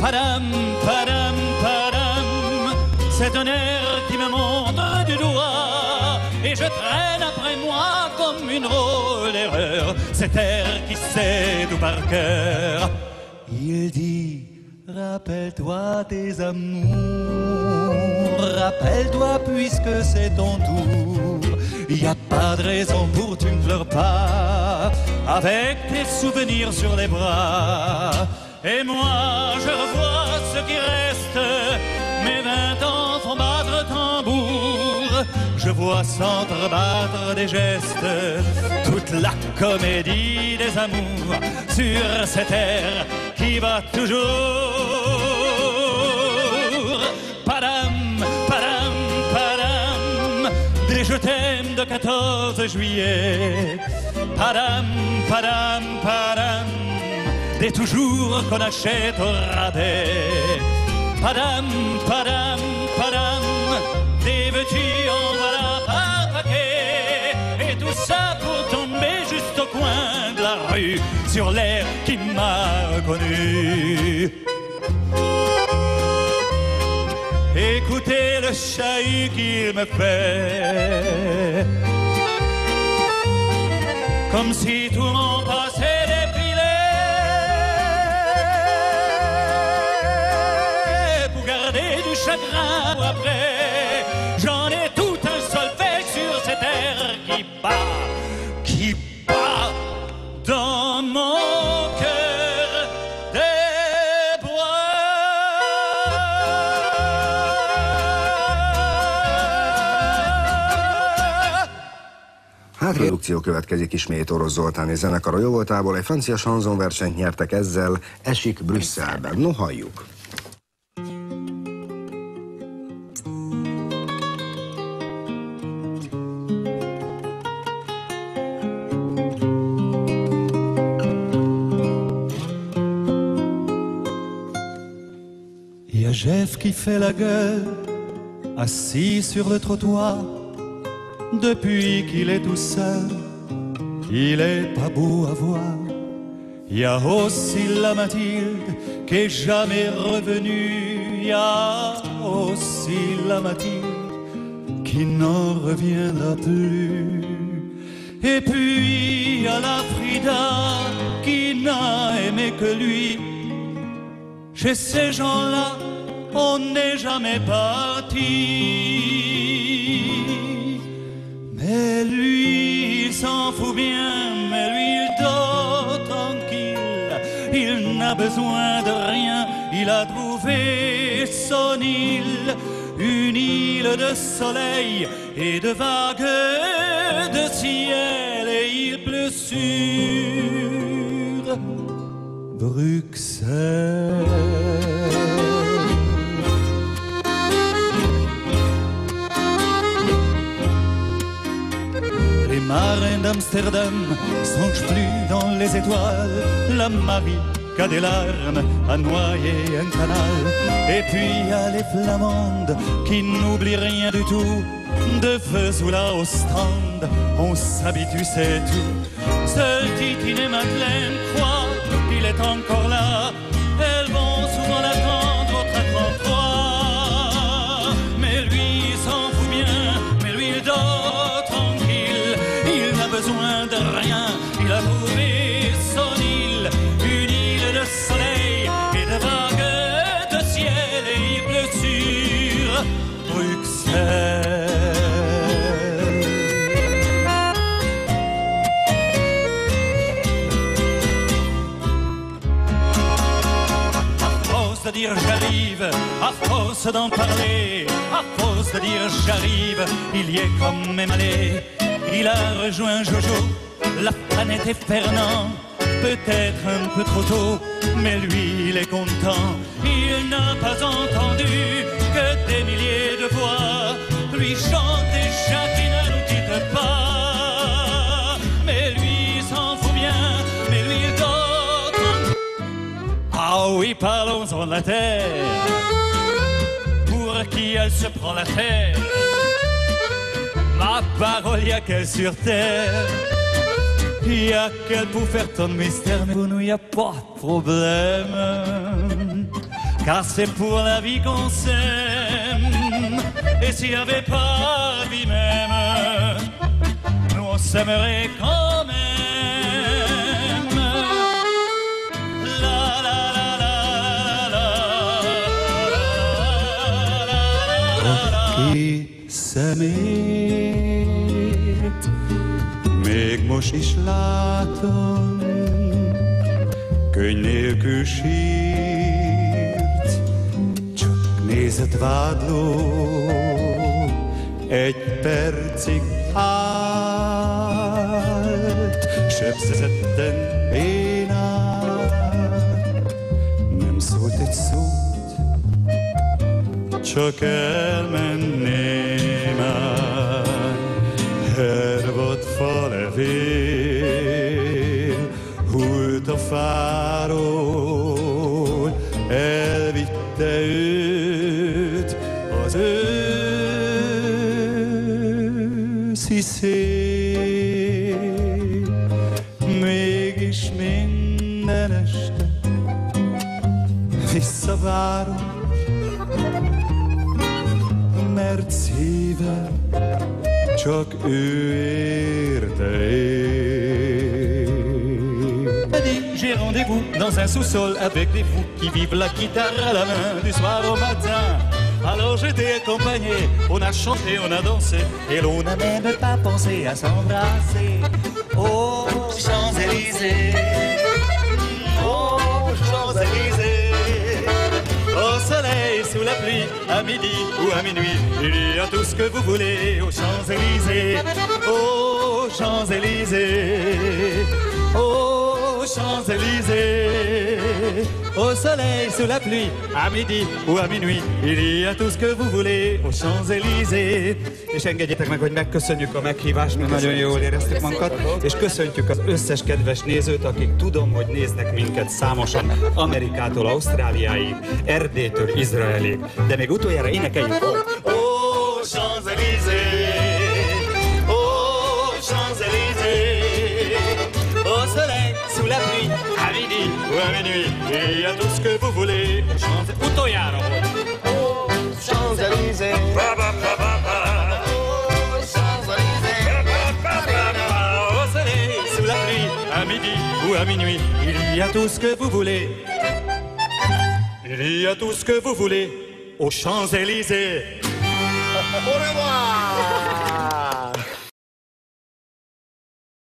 Padam, padam, padam, c'est un air qui me montre du doigt et je traîne après moi comme une drôle erreur cet air qui sait tout par cœur. Il dit, rappelle-toi tes amours, rappelle-toi puisque c'est ton tour. Y a pas de raison pour tu ne pleures pas avec tes souvenirs sur les bras. Et moi je revois ce qui reste, mes 20 ans font battre tambour. Je vois s'entrebattre des gestes, toute la comédie des amours sur cette air qui va toujours. Padam, padam, padam, des je t'aime de 14 juillet. Padam, padam, padam, des toujours qu'on achète au rabais. Padam, padam, padam, des veux-tu en voilà par paquet. Et tout ça pour tomber juste au coin de la rue sur l'air qui m'a reconnu. Écoutez le chahut qu'il me fait, comme si tout mon passé défilait pour garder du chagrin après. J'en ai tout un solfège sur cette air qui bat dans mon cœur des bois. Produkció következik ismét Orosz Zoltáni zenekar a jóvoltából. Egy francia chanson-versenyt nyertek ezzel, Esik Brüsszelben. No, halljuk! Y a Jeff qui fait la gueule, assis sur le trottoir. Depuis qu'il est tout seul, il est pas beau à voir. Il y a aussi la Mathilde qui est jamais revenue. Il y a aussi la Mathilde qui n'en reviendra plus. Et puis il y a la Frida qui n'a aimé que lui. Chez ces gens-là, on n'est jamais parti. Mais lui, il s'en fout bien, mais lui, il dort tranquille. Il n'a besoin de rien, il a trouvé son île. Une île de soleil et de vagues de ciel. Et il pleut sur Bruxelles. Les marins d'Amsterdam songent plus dans les étoiles. La Marie qu'a des larmes à noyer un canal. Et puis il y a les flamandes qui n'oublient rien du tout. De Vesoula au stand, on s'habitue, c'est tout. Seule Titine et Madeleine croient qu'il est encore là. Elles vont souvent l'attendre au train 33. Mais lui il s'en fout bien, mais lui il dort tranquille. Il n'a besoin de rien, il a trouvé son île. Une île de soleil et de vagues de ciel. Et il pleut sur Bruxelles. À dire j'arrive, à force d'en parler, à force de dire j'arrive, il y est quand même allé. Il a rejoint Jojo, la planète et Fernand, peut-être un peu trop tôt, mais lui il est content. Il n'a pas entendu que des milliers de voix lui chantent déjà qui ne nous quitte pas. Mais lui il s'en fout bien, mais lui il dort. Ah oui, parlons-en de la terre. Pour qui elle se prend la terre? Ma parole, y a qu'elle sur terre. Y a qu'elle pour faire tant de mystère. Mais pour nous, y a pas de problème. car c'est pour la vie qu'on s'aime. Et s'il n'y avait pas de vie même, nous on s'aimerait quand même. La la la la la la la. Aki szemét még most is látom, könyv nélkül sírt, csak nézett vádló, egy percig állt, sebzetten bénán, nem szólt egy szót, csak elmenné már. Hervad falevél, hult a fáról, elvitte őt az őszi szél. Mégis minden este visszavárom, mert szívem csak ő érte én. J'ai rendez-vous dans un sous-sol avec des fous qui vivent la guitare à la main du soir au matin. Alors j'étais accompagné, on a chanté, on a dansé, et l'on n'a même pas pensé à s'embrasser. Oh Champs-Élysées, oh Champs-Élysées, au soleil, sous la pluie, à midi ou à minuit, il y a tout ce que vous voulez aux Champs-Élysées, aux Champs-Élysées, aux Champs-Élysées, au soleil, sous la pluie, à midi ou à minuit, il y a tout ce que vous voulez aux Champs-Élysées. És engedjétek meg, hogy megköszönjük a meghívást, mi nagyon jól éreztük magunkat, és köszöntjük az összes kedves nézőt, akik tudom, hogy néznek minket számosan Amerikától Ausztráliáig, Erdélytől Izraelig. De még utoljára énekeljük. Oh, Champs-Élysées, oh, Champs-Élysées, au soleil, sous la pluie, à midi ou à minuit, il y a tout ce que vous voulez aux Champs-Élysées. Utoljára, oh, Champs-Élysées, à midi ou à minuit, il y a tout ce que vous voulez. Il y a tout ce que vous voulez aux Champs-Élysées. Au revoir.